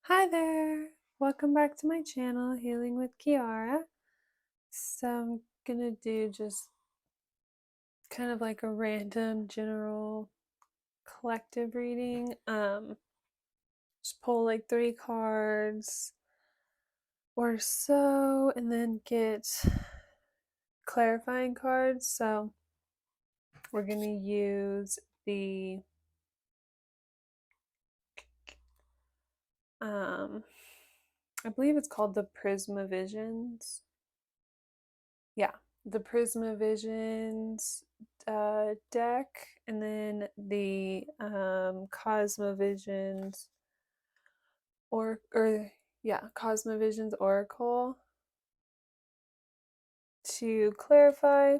Hi there! Welcome back to my channel, Healing with Kearra. So I'm gonna do just kind of like a random general collective reading. Just pull like 3 cards or so and then get clarifying cards. So we're gonna use the I believe it's called the Prisma Visions. Yeah, the Prisma Visions deck, and then the Cosma Visions Cosma Visions Oracle to clarify,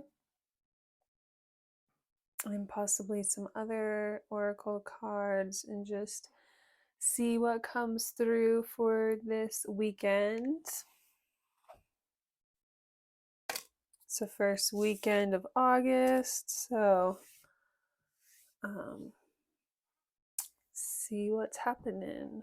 and possibly some other Oracle cards, and just see what comes through for this weekend. It's the first weekend of August, so see what's happening.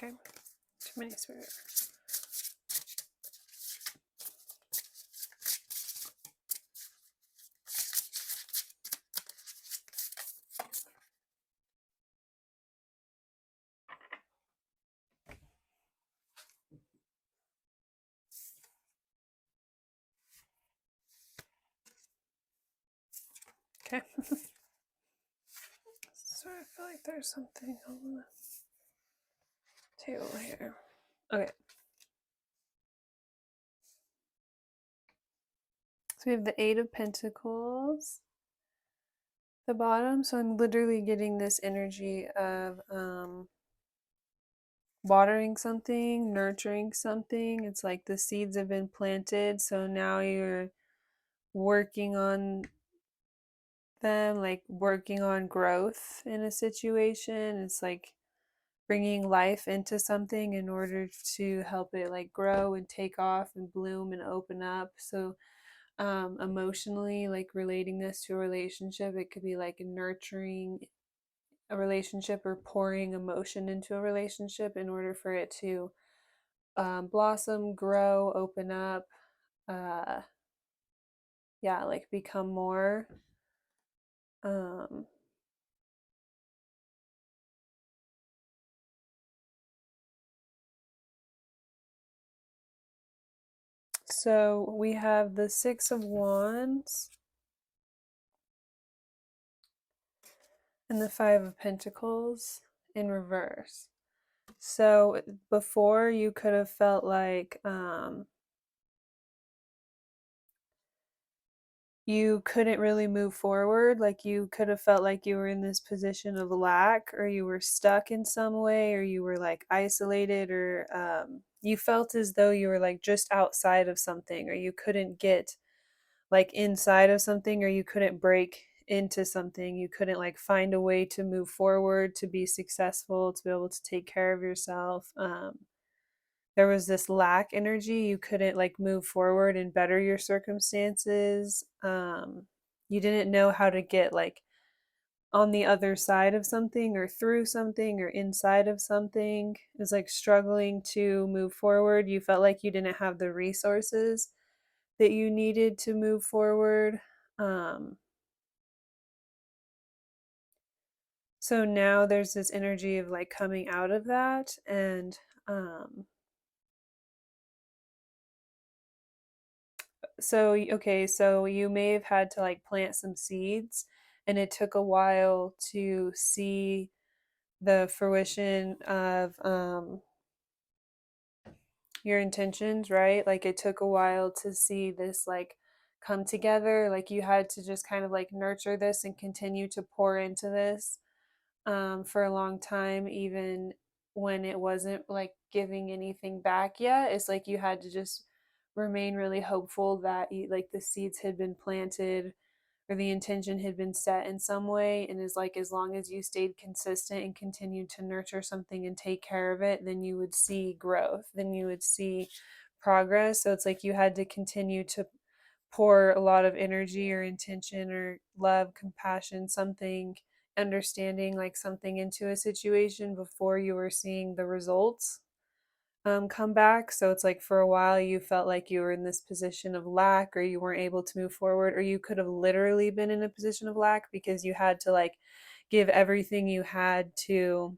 Okay, too many spirit. Okay. So I feel like there's something on the table here. Okay. So we have the Eight of Pentacles, the bottom. So I'm literally getting this energy of watering something, nurturing something. It's like the seeds have been planted, so now you're working on them, like working on growth in a situation. It's like bringing life into something in order to help it like grow and take off and bloom and open up. So emotionally, like relating this to a relationship, it could be like nurturing a relationship or pouring emotion into a relationship in order for it to blossom, grow, open up, uh yeah, like become more. um so we have the Six of Wands and the Five of Pentacles in reverse. So before you could have felt like you couldn't really move forward, like you could have felt like you were in this position of lack, or you were stuck in some way, or you were like isolated, or you felt as though you were like just outside of something, or you couldn't get like inside of something, or you couldn't break into something. You couldn't like find a way to move forward, to be successful, to be able to take care of yourself. There was this lack energy. You couldn't like move forward and better your circumstances. You didn't know how to get like on the other side of something, or through something, or inside of something. It was like struggling to move forward. You felt like you didn't have the resources that you needed to move forward. um so now there's this energy of like coming out of that. And um so okay, so you may have had to like plant some seeds, and it took a while to see the fruition of your intentions, right? Like it took a while to see this like come together. Like you had to just kind of like nurture this and continue to pour into this for a long time, even when it wasn't like giving anything back yet. It's like you had to just remain really hopeful that like the seeds had been planted, or the intention had been set in some way. And is like, as long as you stayed consistent and continued to nurture something and take care of it, then you would see growth, then you would see progress. So it's like you had to continue to pour a lot of energy or intention or love, compassion, something, understanding, like something into a situation before you were seeing the results come back. So it's like for a while you felt like you were in this position of lack, or you weren't able to move forward, or you could have literally been in a position of lack because you had to like give everything you had to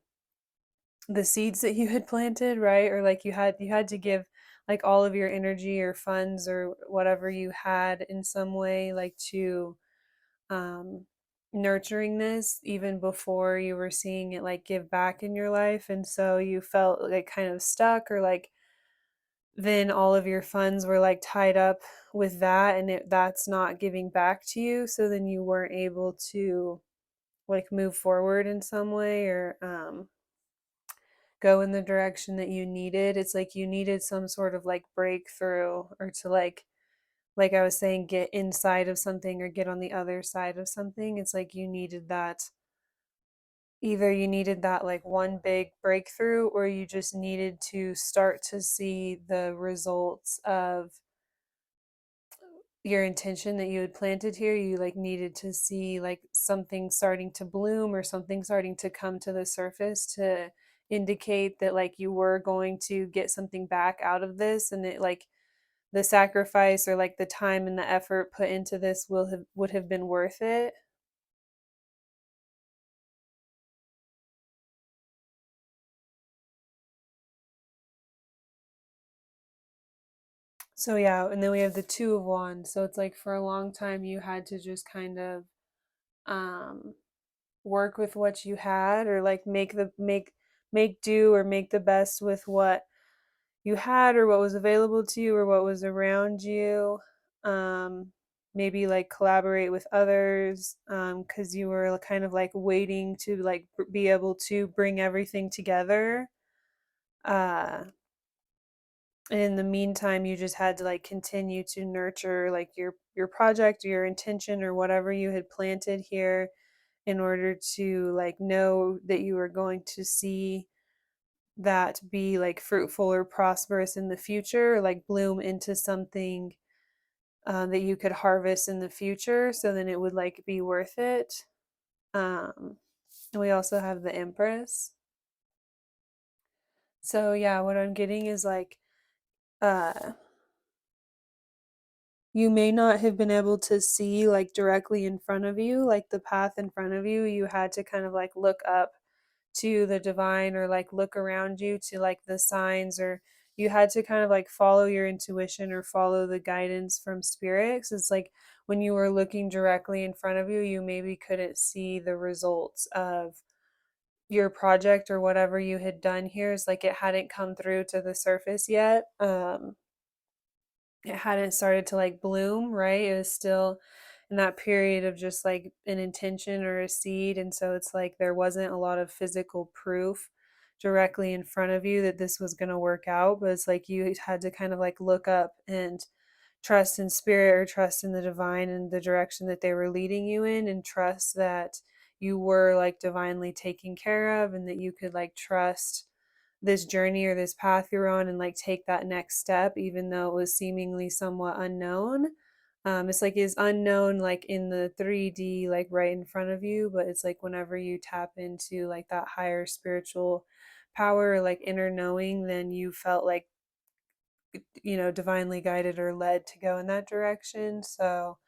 the seeds that you had planted, right? Or like you had to give like all of your energy or funds or whatever you had in some way, like to um nurturing this, even before you were seeing it like give back in your life. And so you felt like kind of stuck, or like then all of your funds were like tied up with that, and that's not giving back to you. So then you weren't able to like move forward in some way, or go in the direction that you needed. It's like you needed some sort of like breakthrough, or to like I was saying, get inside of something or get on the other side of something. It's like you needed that, either you needed that like one big breakthrough, or you just needed to start to see the results of your intention that you had planted here. You like needed to see like something starting to bloom, or something starting to come to the surface to indicate that like you were going to get something back out of this, and it like the sacrifice, or like the time and the effort put into this would have been worth it. So yeah, and then we have the two of wands. So it's like for a long time you had to just kind of um work with what you had, or like make do, or make the best with what you had, or what was available to you, or what was around you. um Maybe like collaborate with others, because you were kind of like waiting to like be able to bring everything together. uh and in the meantime you just had to like continue to nurture like your project, or your intention, or whatever you had planted here, in order to like know that you were going to see that be like fruitful or prosperous in the future, or like bloom into something that you could harvest in the future, so then it would like be worth it. And we also have the Empress. So yeah, what I'm getting is like uh you may not have been able to see like directly in front of you, like the path in front of you. You had to kind of like look up to the divine, or like look around you to like the signs, or you had to kind of like follow your intuition, or follow the guidance from spirits. It's like when you were looking directly in front of you, you maybe couldn't see the results of your project or whatever you had done here is like it hadn't come through to the surface yet. It hadn't started to like bloom, right? It was still in that period of just like an intention or a seed. And so it's like there wasn't a lot of physical proof directly in front of you that this was going to work out. But it's like you had to kind of like look up and trust in spirit or trust in the divine and the direction that they were leading you in, and trust that you were like divinely taken care of and that you could like trust this journey or this path you're on and like take that next step even though it was seemingly somewhat unknown. It's like is unknown like in the 3D like right in front of you, but it's like whenever you tap into like that higher spiritual power or like inner knowing, then you felt like, you know, divinely guided or led to go in that direction. So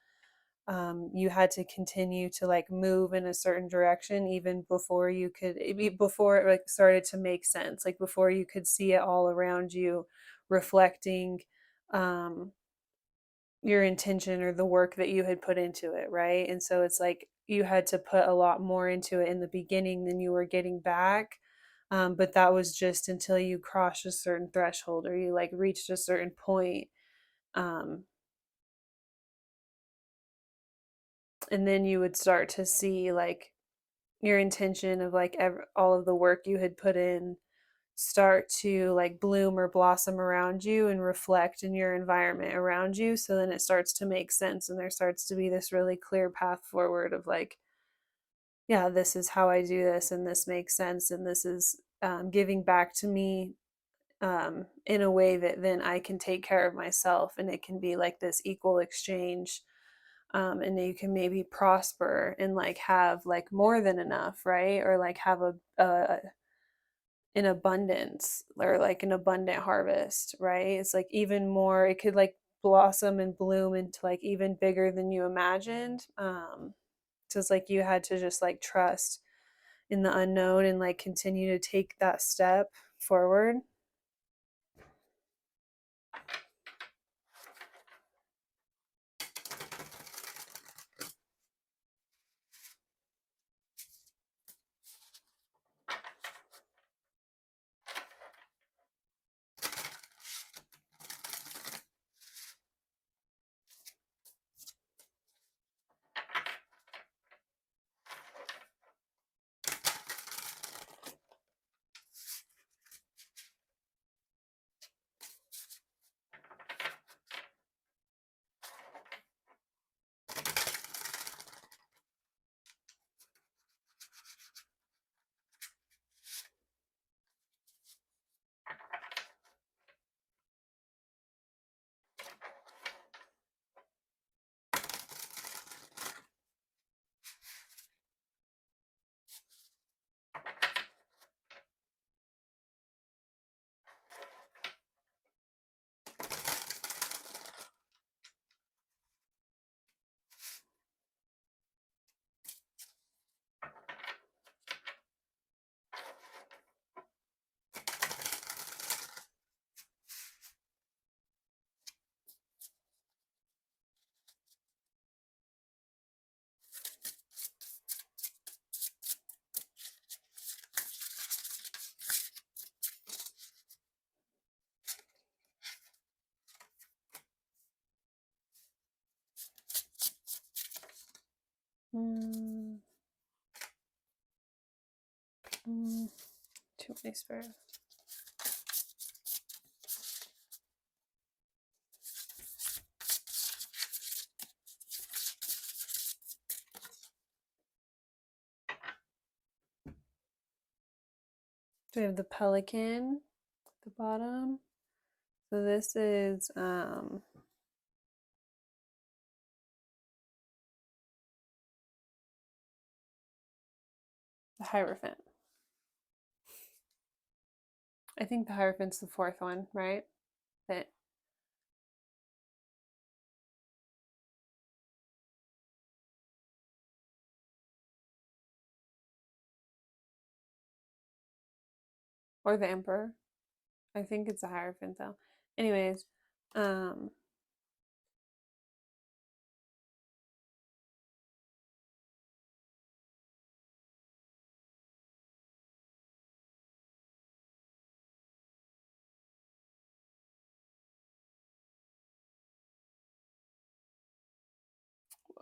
you had to continue to like move in a certain direction even before you could, before it like started to make sense, like before you could see it all around you reflecting um your intention or the work that you had put into it, right? And so it's like you had to put a lot more into it in the beginning than you were getting back. But that was just until you crossed a certain threshold or you like reached a certain point. um, and then you would start to see like your intention of like all of the work you had put in start to like bloom or blossom around you and reflect in your environment around you. So then it starts to make sense and there starts to be this really clear path forward of like, yeah, this is how I do this and this makes sense and this is giving back to me in a way that then I can take care of myself, and it can be like this equal exchange. And you can maybe prosper and like have like more than enough, right? Or like have a an abundance or like an abundant harvest, right? It's like even more, it could like blossom and bloom into like even bigger than you imagined. So it's like you had to just like trust in the unknown and like continue to take that step forward. Mm, mm, too many spare. So we have the pelican at the bottom. So this is the Hierophant. I think the Hierophant's the fourth one, right? That or the Emperor. I think it's the Hierophant though. Anyways, um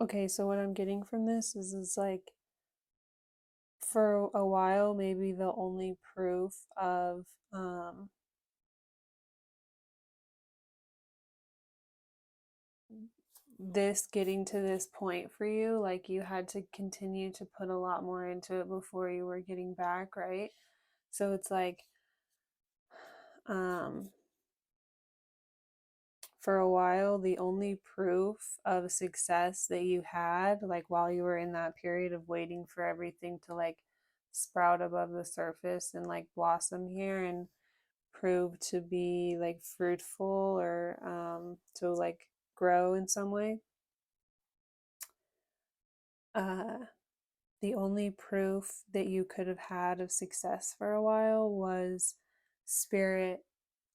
Okay, so what I'm getting from this is like for a while, maybe the only proof of this getting to this point for you, like you had to continue to put a lot more into it before you were getting back, right? So it's like, um, for a while, the only proof of success that you had, like while you were in that period of waiting for everything to like sprout above the surface and like blossom here and prove to be like fruitful or to like grow in some way. Uh, the only proof that you could have had of success for a while was spirit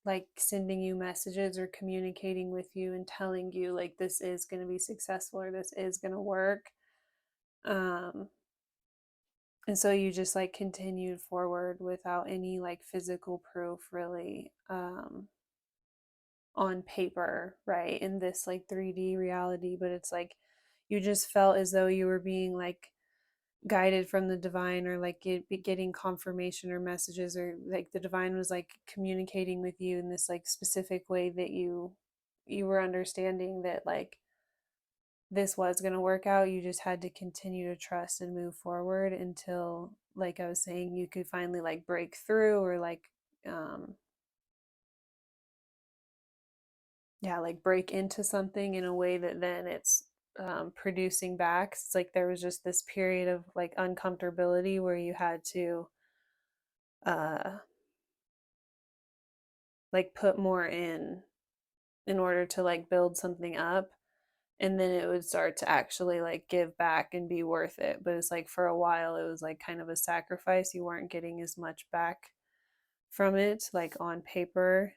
like sending you messages or communicating with you and telling you like this is going to be successful or this is going to work. um and so you just like continued forward without any like physical proof really, on paper, right, in this like 3D reality, but it's like you just felt as though you were being like guided from the divine or like getting confirmation or messages, or like the divine was like communicating with you in this like specific way that you were understanding that like this was going to work out. You just had to continue to trust and move forward until, like I was saying, you could finally like break through or like um yeah, like break into something in a way that then it's producing back. It's like there was just this period of like uncomfortability where you had to uh like put more in order to like build something up, and then it would start to actually like give back and be worth it. But it's like for a while it was like kind of a sacrifice. You weren't getting as much back from it like on paper.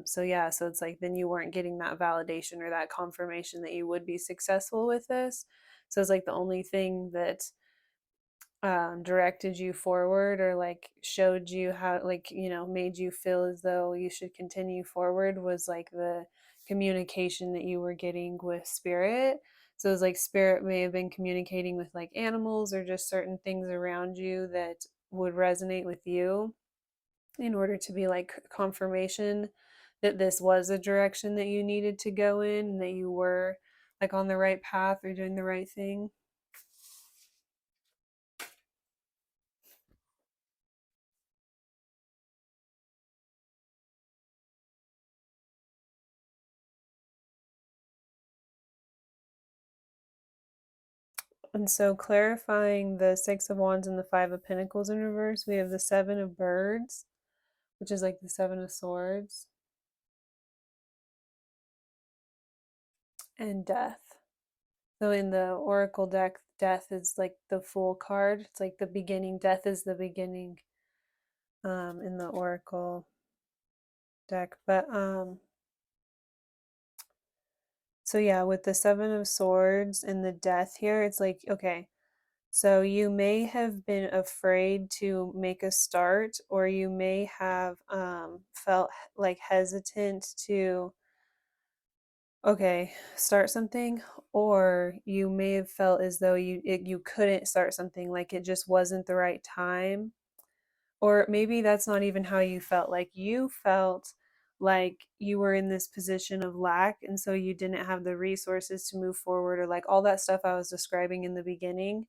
So yeah, so it's like then you weren't getting that validation or that confirmation that you would be successful with this. So it's like the only thing that directed you forward or like showed you how, like, made you feel as though you should continue forward was like the communication that you were getting with spirit. So it was like spirit may have been communicating with like animals or just certain things around you that would resonate with you in order to be like confirmation that this was a direction that you needed to go in and that you were like on the right path or doing the right thing. And so, clarifying the Six of Wands and the Five of Pentacles in reverse, we have the Seven of Birds, which is like the Seven of Swords, and Death. So, in the Oracle deck, Death is like the Fool card. It's like the beginning. Death is the beginning, in the Oracle deck. But so yeah, with the Seven of Swords and the Death here, it's like, okay, so you may have been afraid to make a start, or you may have felt like hesitant to, okay, start something, or you may have felt as though you couldn't start something, like it just wasn't the right time. Or maybe that's not even how you felt. Like you felt like you were in this position of lack, and so you didn't have the resources to move forward, or like all that stuff I was describing in the beginning.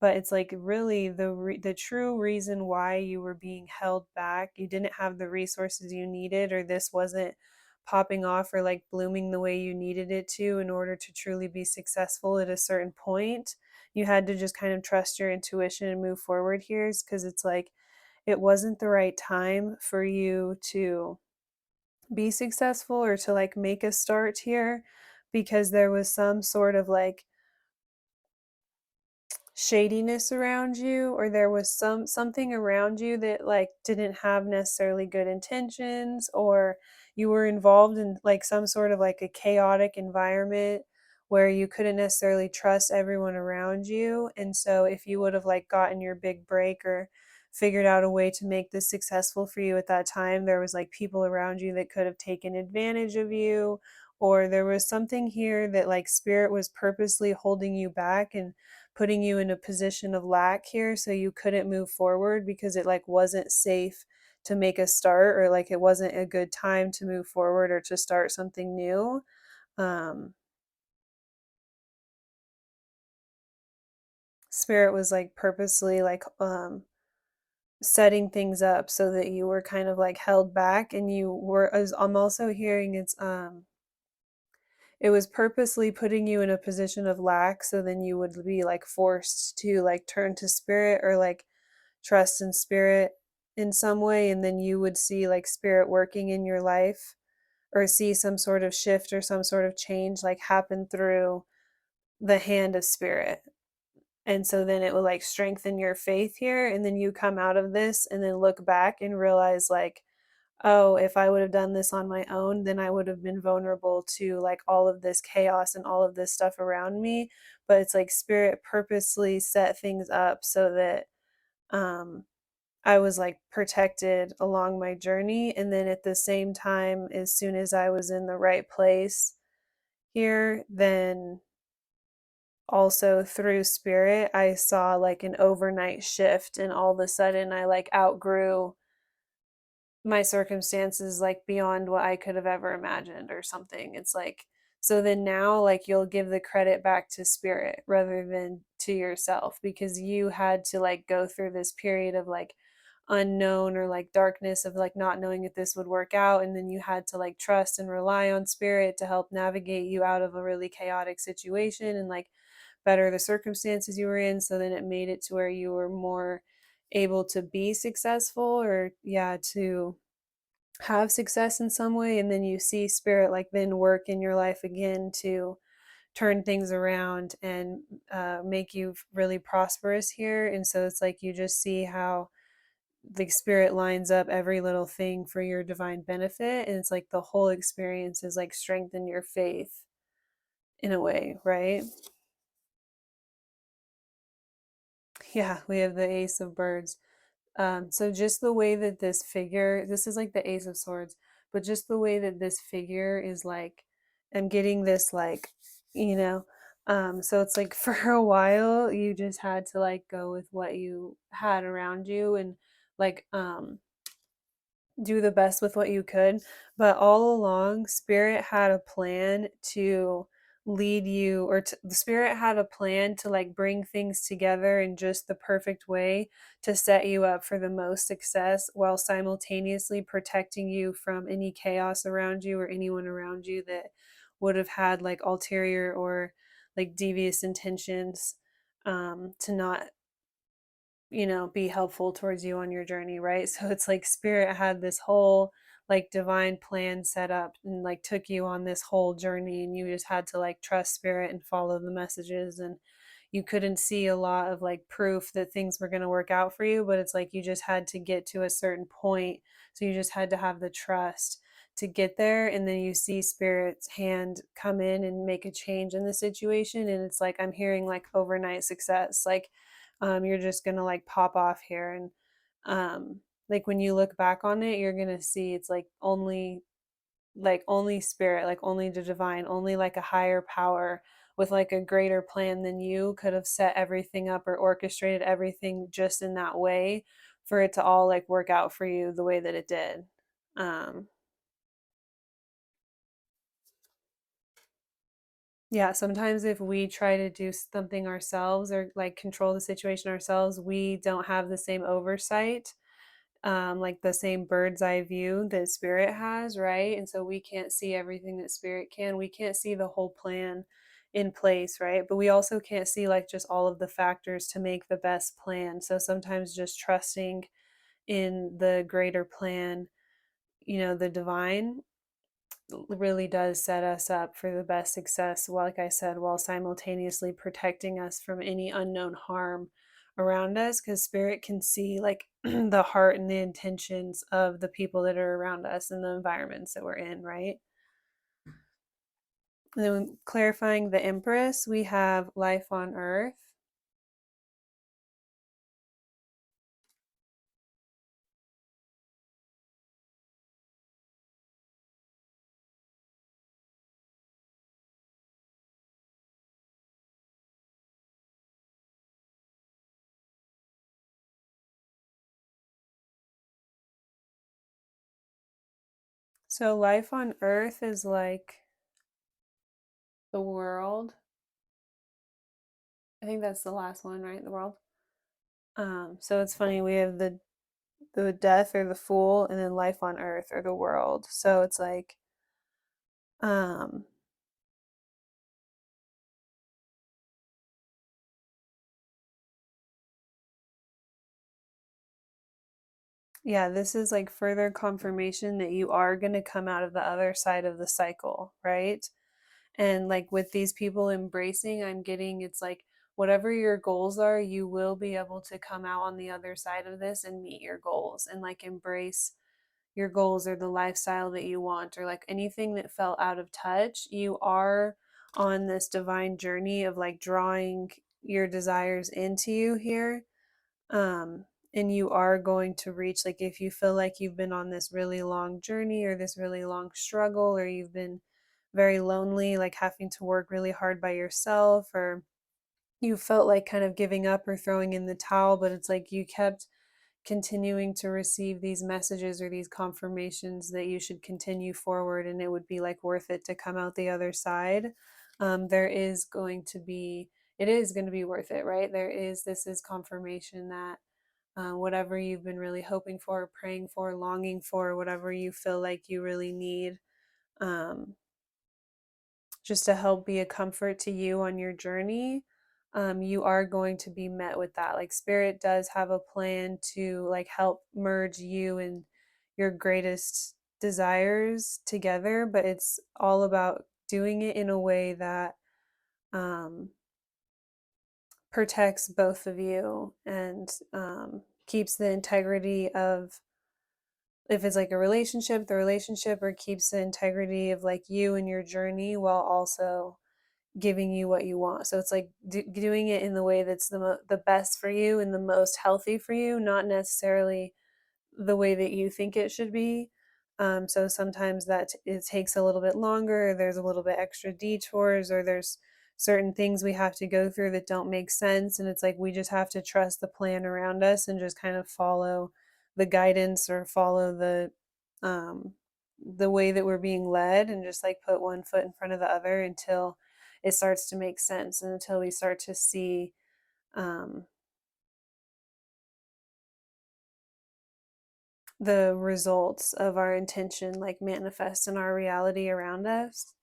But it's like really the true reason why you were being held back, you didn't have the resources you needed, or this wasn't popping off or like blooming the way you needed it to in order to truly be successful at a certain point. You had to just kind of trust your intuition and move forward here, because it's like it wasn't the right time for you to be successful or to like make a start here, because there was some sort of like shadiness around you, or there was something around you that like didn't have necessarily good intentions, or you were involved in like some sort of like a chaotic environment where you couldn't necessarily trust everyone around you. And so if you would have like gotten your big break or figured out a way to make this successful for you at that time, there was like people around you that could have taken advantage of you, or there was something here that like spirit was purposely holding you back and putting you in a position of lack here so you couldn't move forward because it like wasn't safe to make a start, or like it wasn't a good time to move forward or to start something new. um Spirit was like purposely like setting things up so that you were kind of like held back, and you were, as I'm also hearing, it was purposely putting you in a position of lack so then you would be like forced to like turn to spirit or like trust in spirit in some way, and then you would see like spirit working in your life or see some sort of shift or some sort of change like happen through the hand of spirit. And so then it will like strengthen your faith here, and then you come out of this and then look back and realize like, oh, if I would have done this on my own, then I would have been vulnerable to like all of this chaos and all of this stuff around me. But it's like spirit purposely set things up so that um I was like protected along my journey. And then at the same time, as soon as I was in the right place here, then also through spirit, I saw like an overnight shift, and all of a sudden I like outgrew my circumstances like beyond what I could have ever imagined or something. It's like, so then now like you'll give the credit back to spirit rather than to yourself, because you had to like go through this period of like unknown or like darkness of like not knowing if this would work out, and then you had to like trust and rely on spirit to help navigate you out of a really chaotic situation and like better the circumstances you were in, so then it made it to where you were more able to be successful, or yeah, to have success in some way. And then you see spirit like then work in your life again to turn things around and make you really prosperous here. And so it's like you just see how the spirit lines up every little thing for your divine benefit, and it's like the whole experience is like strengthen your faith in a way, right? Yeah, we have the ace of birds. So just the way that this figure, this is like the Ace of Swords, but just the way that this figure is like, I'm getting this like, you know, so it's like for a while you just had to like go with what you had around you and like do the best with what you could. But all along, Spirit had a plan to lead you, or the Spirit had a plan to like bring things together in just the perfect way to set you up for the most success while simultaneously protecting you from any chaos around you or anyone around you that would have had like ulterior or like devious intentions, to not, you know, be helpful towards you on your journey, right? So it's like spirit had this whole like divine plan set up and like took you on this whole journey, and you just had to like trust spirit and follow the messages. And you couldn't see a lot of like proof that things were going to work out for you, but it's like you just had to get to a certain point, so you just had to have the trust to get there. And then you see spirit's hand come in and make a change in the situation, and it's like I'm hearing like overnight success, like you're just gonna like pop off here. And like when you look back on it, you're gonna see it's like only spirit, like only the divine, only like a higher power with like a greater plan than you could have set everything up or orchestrated everything just in that way for it to all like work out for you the way that it did. um yeah, sometimes if we try to do something ourselves or like control the situation ourselves, we don't have the same oversight, like the same bird's eye view that spirit has, right? And so we can't see everything that spirit can. We can't see the whole plan in place, right? But we also can't see like just all of the factors to make the best plan. So sometimes just trusting in the greater plan, you know, the divine, really does set us up for the best success, like I said, while simultaneously protecting us from any unknown harm around us, because spirit can see like the heart and the intentions of the people that are around us and the environments that we're in, right? And then clarifying the Empress, we have life on earth. So life on Earth is like the world. I think that's the last one, right? The world. So it's funny, we have the death or the fool, and then life on Earth or the world. So it's like, um, yeah, this is like further confirmation that you are going to come out of the other side of the cycle, right? And like with these people embracing, I'm getting it's like whatever your goals are, you will be able to come out on the other side of this and meet your goals and like embrace your goals or the lifestyle that you want or like anything that felt out of touch. You are on this divine journey of like drawing your desires into you here. um and you are going to reach, like, if you feel like you've been on this really long journey or this really long struggle, or you've been very lonely, like having to work really hard by yourself, or you felt like kind of giving up or throwing in the towel, but it's like you kept continuing to receive these messages or these confirmations that you should continue forward and it would be like worth it to come out the other side. There is going to be, it is going to be worth it, right? This is confirmation that whatever you've been really hoping for, praying for, longing for, whatever you feel like you really need, um, just to help be a comfort to you on your journey, you are going to be met with that. Like spirit does have a plan to like help merge you and your greatest desires together, but it's all about doing it in a way that um, protects both of you and keeps the integrity of, if it's like a relationship, the relationship, or keeps the integrity of like you and your journey while also giving you what you want. So it's like doing it in the way that's the best for you and the most healthy for you, not necessarily the way that you think it should be. So sometimes it takes a little bit longer, or there's a little bit extra detours, or there's certain things we have to go through that don't make sense. And it's like we just have to trust the plan around us and just kind of follow the guidance or follow um, the way that we're being led, and just like put one foot in front of the other until it starts to make sense and until we start to see um, the results of our intention like manifest in our reality around us.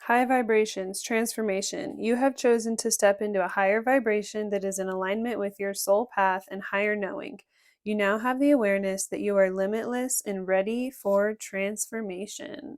High vibrations, transformation. You have chosen to step into a higher vibration that is in alignment with your soul path and higher knowing. You now have the awareness that you are limitless and ready for transformation.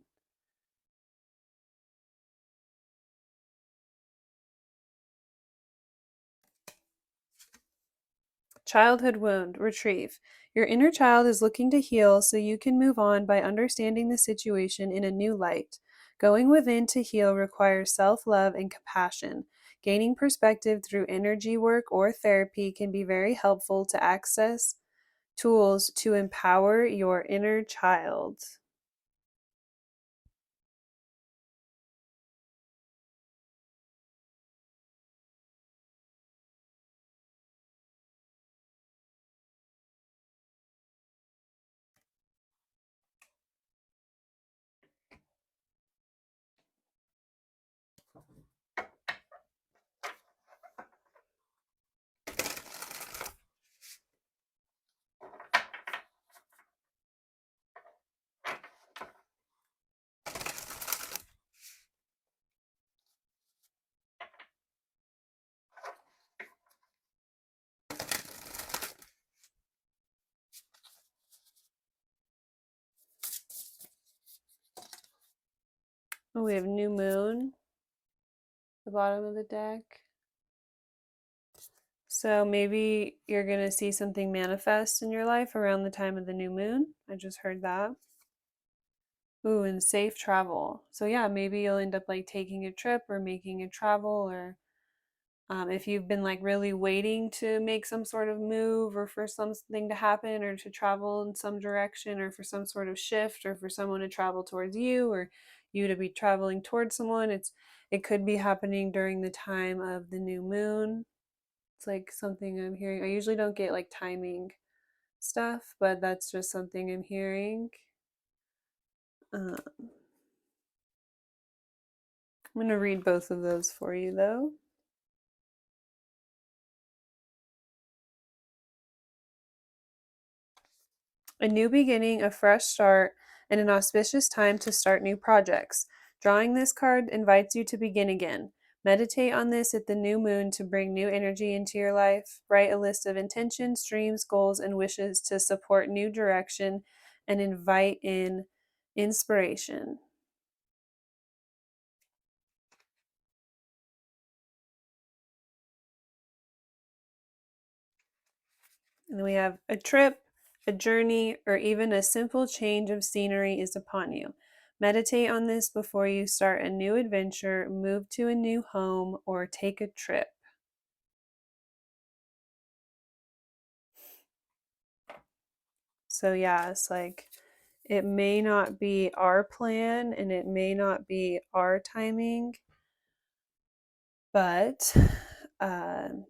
Childhood wound, retrieve. Your inner child is looking to heal so you can move on by understanding the situation in a new light. Going within to heal requires self love and compassion. Gaining perspective through energy work or therapy can be very helpful to access tools to empower your inner child. Oh, we have new moon, the bottom of the deck. So maybe you're going to see something manifest in your life around the time of the new moon. I just heard that. Ooh, and safe travel. So yeah, maybe you'll end up like taking a trip or making a travel, or if you've been like really waiting to make some sort of move or for something to happen or to travel in some direction or for some sort of shift or for someone to travel towards you or you to be traveling towards someone, it could be happening during the time of the new moon. It's like something I'm hearing. I usually don't get like timing stuff, but that's just something I'm hearing. I'm going to read both of those for you though. A new beginning, a fresh start, and an auspicious time to start new projects. Drawing this card invites you to begin again. Meditate on this at the new moon to bring new energy into your life. Write a list of intentions, dreams, goals, and wishes to support new direction and invite in inspiration. And then we have a trip, a journey, or even a simple change of scenery is upon you. Meditate on this before you start a new adventure, move to a new home, or take a trip. So, yeah, it's like it may not be our plan and it may not be our timing, but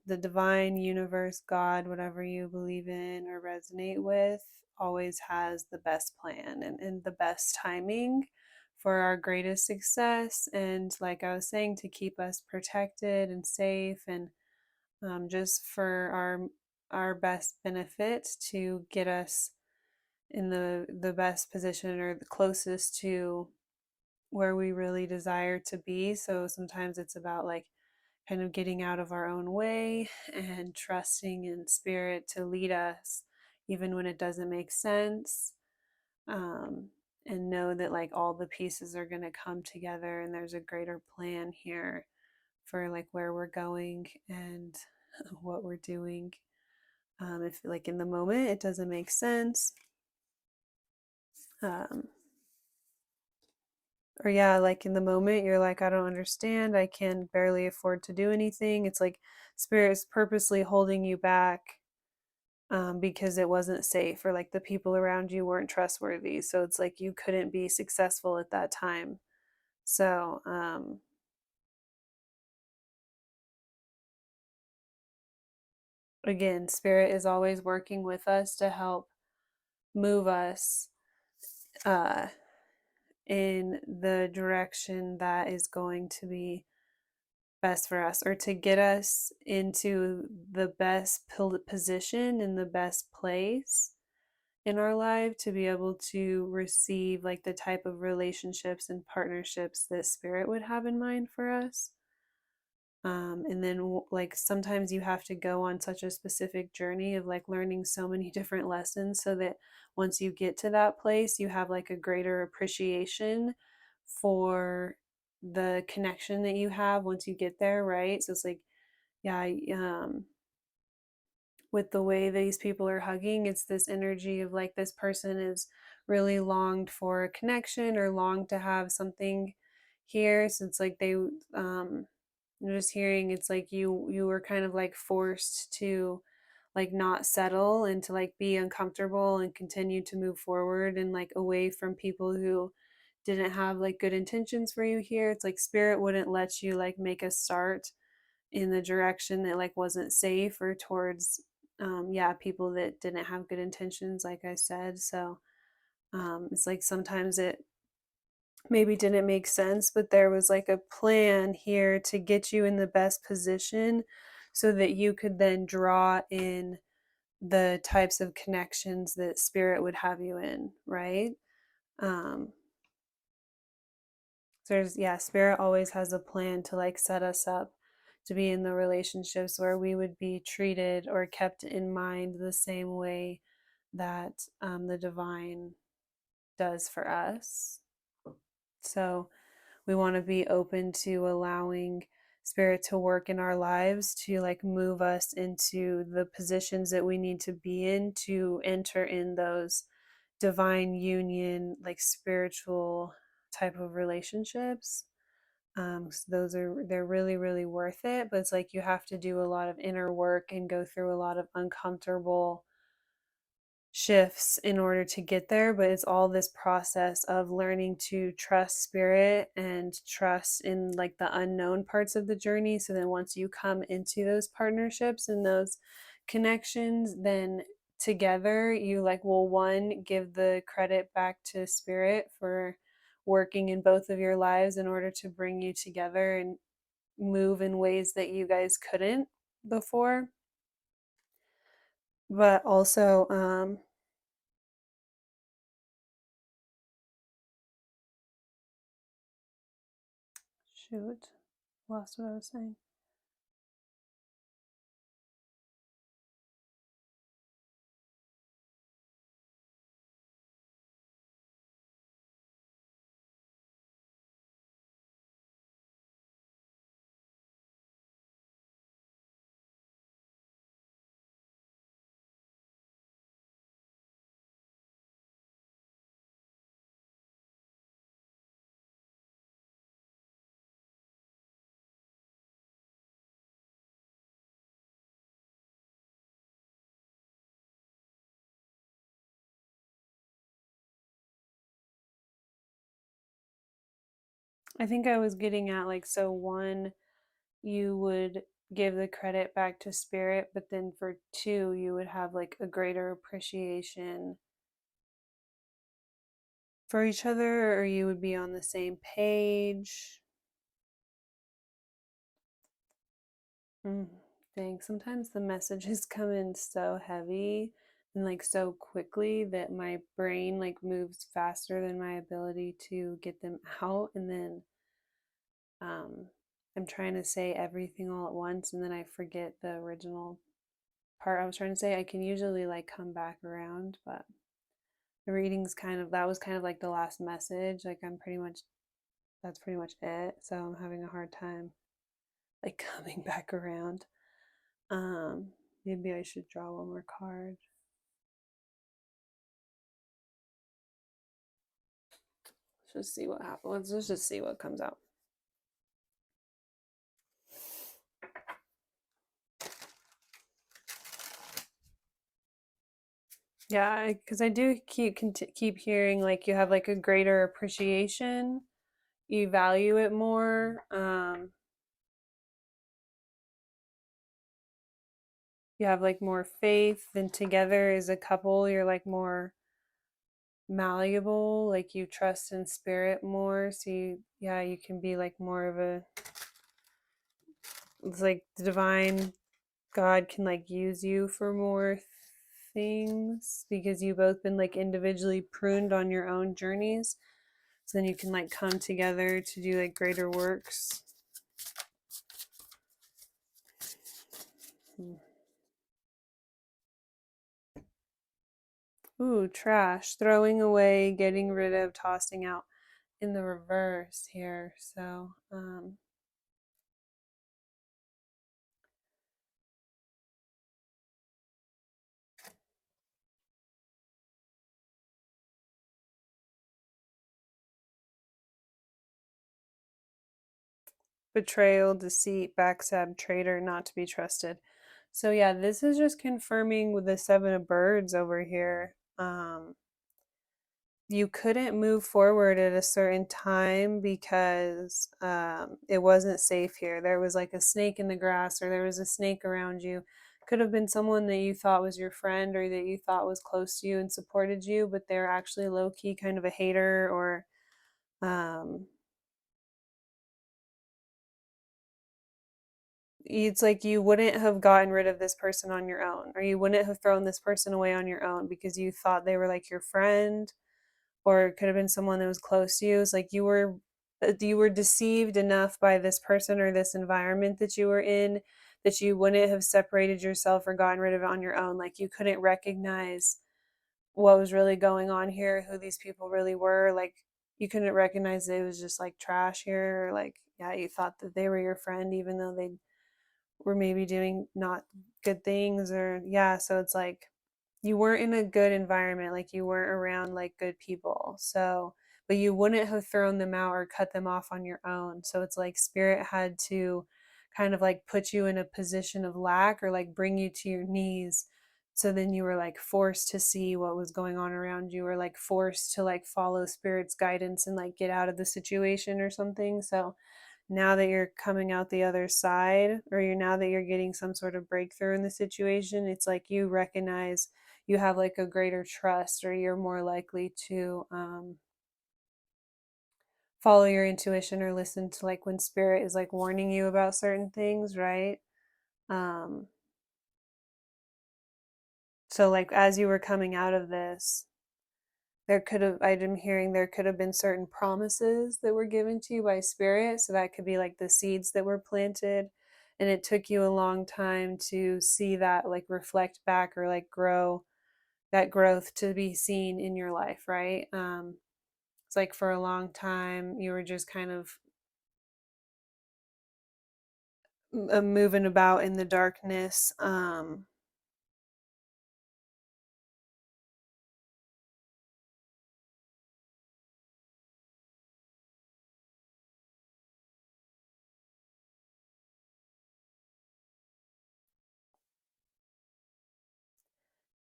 the divine universe, God, whatever you believe in or resonate with, always has the best plan and the best timing for our greatest success. And like I was saying, to keep us protected and safe, and just for our best benefit to get us in the best position or the closest to where we really desire to be. So sometimes it's about like kind of getting out of our own way and trusting in spirit to lead us even when it doesn't make sense, um, and know that like all the pieces are going to come together and there's a greater plan here for like where we're going and what we're doing. If like in the moment it doesn't make sense, um, or yeah, like in the moment you're like, I don't understand, I can barely afford to do anything, it's like spirit is purposely holding you back, because it wasn't safe or like the people around you weren't trustworthy, so it's like you couldn't be successful at that time. So again, spirit is always working with us to help move us uh, in the direction that is going to be best for us, or to get us into the best position in the best place in our life to be able to receive like the type of relationships and partnerships that spirit would have in mind for us. And then like sometimes you have to go on such a specific journey of like learning so many different lessons so that once you get to that place you have like a greater appreciation for the connection that you have once you get there, right? So it's like, yeah, with the way these people are hugging, it's this energy of like this person is really longed for a connection or longed to have something here. So it's like I'm just hearing it's like you were kind of like forced to like not settle and to like be uncomfortable and continue to move forward and like away from people who didn't have like good intentions for you here. It's like spirit wouldn't let you like make a start in the direction that like wasn't safe or towards yeah, people that didn't have good intentions, like I said. So it's like sometimes it maybe didn't make sense, but there was like a plan here to get you in the best position so that you could then draw in the types of connections that spirit would have you in, right? um there's, yeah, spirit always has a plan to like set us up to be in the relationships where we would be treated or kept in mind the same way that the divine does for us. So we want to be open to allowing spirit to work in our lives to like move us into the positions that we need to be in to enter in those divine union, like spiritual type of relationships. So those are, they're really, really worth it. But it's like you have to do a lot of inner work and go through a lot of uncomfortable shifts in order to get there. But it's all this process of learning to trust spirit and trust in like the unknown parts of the journey. So then once you come into those partnerships and those connections, then together you like will, one, give the credit back to spirit for working in both of your lives in order to bring you together and move in ways that you guys couldn't before. But also, shoot, lost what I was saying. I think I was getting at like, so one, you would give the credit back to spirit, but then for two, you would have like a greater appreciation for each other, or you would be on the same page. Mm, dang, sometimes the messages come in so heavy and like so quickly that my brain like moves faster than my ability to get them out. And then um, I'm trying to say everything all at once, and then I forget the original part I was trying to say. I can usually like come back around, but the reading's kind of, that was kind of like the last message. Like I'm pretty much, that's pretty much it. So I'm having a hard time like coming back around. Maybe I should draw one more card. Let's just see what happens. Let's just see what comes out. Yeah, because I do keep hearing like you have like a greater appreciation, you value it more. You have like more faith, and together as a couple, you're like more malleable, like you trust in spirit more. So you, yeah, you can be like more of a, it's like the divine God can like use you for more things because you both been like individually pruned on your own journeys. So then you can like come together to do like greater works. Ooh, trash. Throwing away, getting rid of, tossing out in the reverse here. So, betrayal, deceit, backstab, traitor, not to be trusted. So yeah, this is just confirming with the seven of birds over here. You couldn't move forward at a certain time because it wasn't safe here. There was like a snake in the grass, or there was a snake around you. Could have been someone that you thought was your friend or that you thought was close to you and supported you, but they're actually low key kind of a hater, or um, it's like you wouldn't have gotten rid of this person on your own, or you wouldn't have thrown this person away on your own because you thought they were like your friend, or it could have been someone that was close to you. It's like you were deceived enough by this person or this environment that you were in that you wouldn't have separated yourself or gotten rid of it on your own. Like you couldn't recognize what was really going on here, who these people really were. Like you couldn't recognize that it was just like trash here, or like, yeah, you thought that they were your friend even though they were maybe doing not good things, or yeah, so it's like you weren't in a good environment, like you weren't around like good people. So, but you wouldn't have thrown them out or cut them off on your own. So it's like spirit had to kind of like put you in a position of lack, or like bring you to your knees. So then you were like forced to see what was going on around you, or like forced to like follow spirit's guidance and like get out of the situation or something. So now that you're coming out the other side, or you're now that you're getting some sort of breakthrough in the situation, it's like you recognize you have like a greater trust, or you're more likely to follow your intuition, or listen to like when spirit is like warning you about certain things, right? um so like as you were coming out of this, there could have, I'm hearing there could have been certain promises that were given to you by spirit, so that could be like the seeds that were planted, and it took you a long time to see that like reflect back, or like grow, that growth to be seen in your life, right? It's like for a long time you were just kind of moving about in the darkness.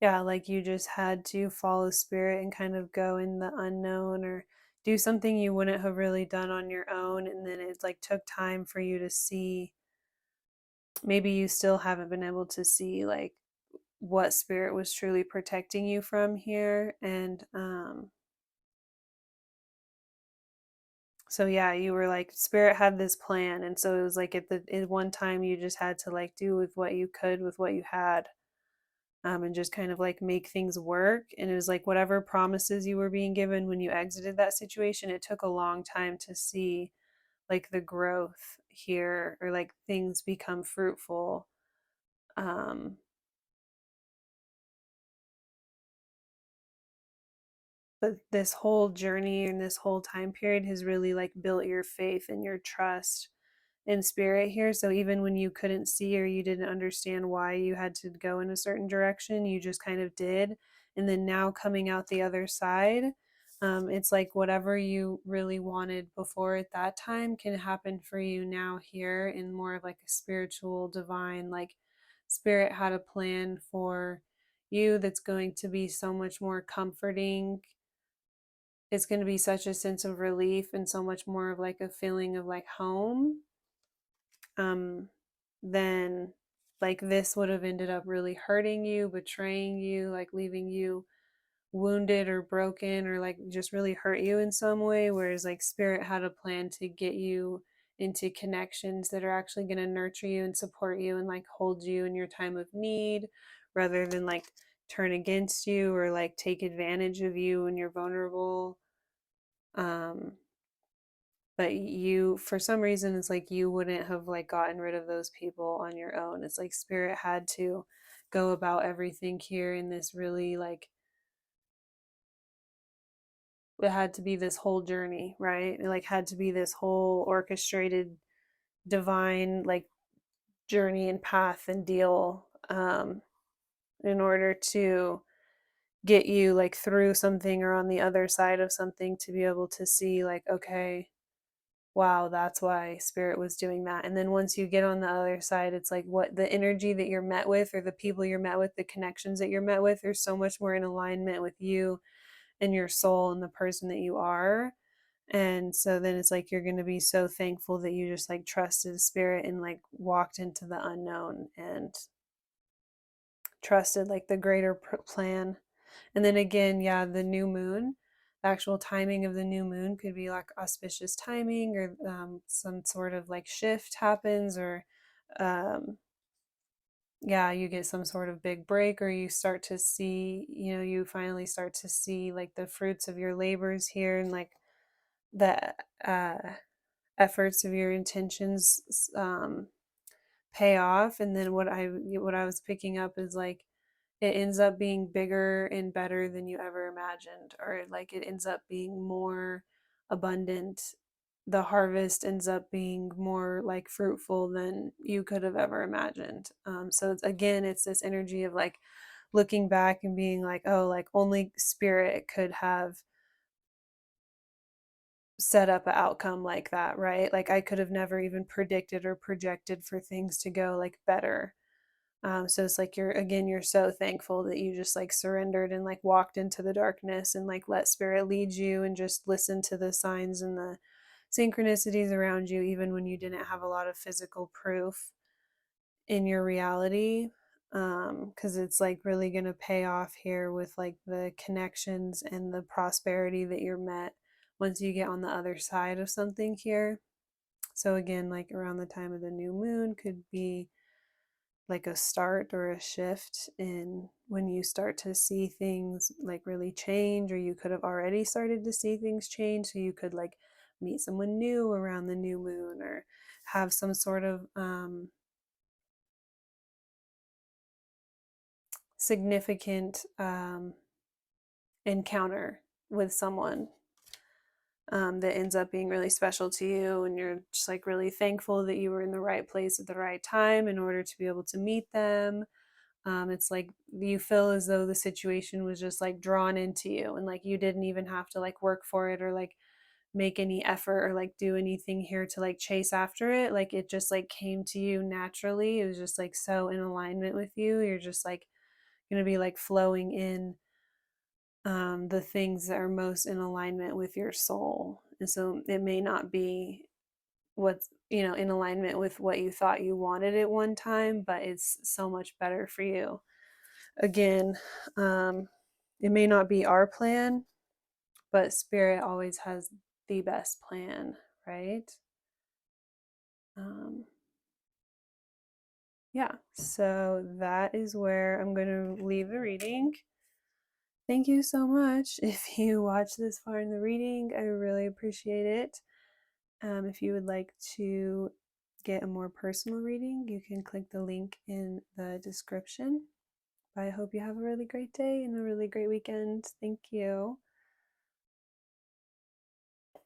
Yeah, like you just had to follow spirit and kind of go in the unknown, or do something you wouldn't have really done on your own, and then it like took time for you to see, maybe you still haven't been able to see like what spirit was truly protecting you from here. And so yeah, you were like spirit had this plan, and so it was like at one time you just had to like do with what you could with what you had, and just kind of like make things work. And it was like whatever promises you were being given when you exited that situation, it took a long time to see like the growth here, or like things become fruitful. um but this whole journey and this whole time period has really like built your faith and your trust in spirit here. So even when you couldn't see, or you didn't understand why you had to go in a certain direction, you just kind of did. And then now coming out the other side, it's like whatever you really wanted before at that time can happen for you now here, in more of like a spiritual, divine, like spirit had a plan for you that's going to be so much more comforting. It's going to be such a sense of relief, and so much more of like a feeling of like home, um, then like this would have ended up really hurting you, betraying you, like leaving you wounded or broken, or like just really hurt you in some way. Whereas like spirit had a plan to get you into connections that are actually going to nurture you and support you and like hold you in your time of need, rather than like turn against you or like take advantage of you when you're vulnerable. um but you, for some reason, it's like you wouldn't have like gotten rid of those people on your own. It's like spirit had to go about everything here in this really like, it had to be this whole journey, right? It like had to be this whole orchestrated divine like journey and path and deal, in order to get you like through something, or on the other side of something, to be able to see like, okay, wow, that's why spirit was doing that. And then once you get on the other side, it's like what the energy that you're met with, or the people you're met with, the connections that you're met with, are so much more in alignment with you and your soul and the person that you are. And so then it's like you're going to be so thankful that you just like trusted spirit and like walked into the unknown and trusted like the greater plan. And then again, yeah, the new moon, the actual timing of the new moon could be like auspicious timing, or some sort of like shift happens, or um, yeah, you get some sort of big break, or you start to see, you finally start to see like the fruits of your labors here, and like the uh, efforts of your intentions pay off. And then what I was picking up is like it ends up being bigger and better than you ever imagined, or like it ends up being more abundant, the harvest ends up being more like fruitful than you could have ever imagined. So it's, again, it's this energy of like looking back and being like, oh, like only spirit could have set up an outcome like that, right? Like I could have never even predicted or projected for things to go like better. So it's like you're so thankful that you just like surrendered and like walked into the darkness and like let spirit lead you and just listen to the signs and the synchronicities around you, even when you didn't have a lot of physical proof in your reality. Because it's like really going to pay off here with like the connections and the prosperity that you're met once you get on the other side of something here. So, again, like around the time of the new moon could be like a start or a shift in when you start to see things like really change, or you could have already started to see things change. So, you could like meet someone new around the new moon or have some sort of significant encounter with someone that ends up being really special to you, and you're just like really thankful that you were in the right place at the right time in order to be able to meet them. It's like you feel as though the situation was just like drawn into you, and like you didn't even have to like work for it or like make any effort or like do anything here to like chase after it. Like it just like came to you naturally. It was just like so in alignment with you. You're just like going to be like flowing in the things that are most in alignment with your soul. And so it may not be what's, in alignment with what you thought you wanted at one time, but it's so much better for you. Again, it may not be our plan, but spirit always has the best plan, right? Um, yeah, so that is where I'm going to leave the reading. Thank you so much. If you watch this far in the reading, I really appreciate it. If you would like to get a more personal reading, you can click the link in the description. I hope you have a really great day and a really great weekend. Thank you.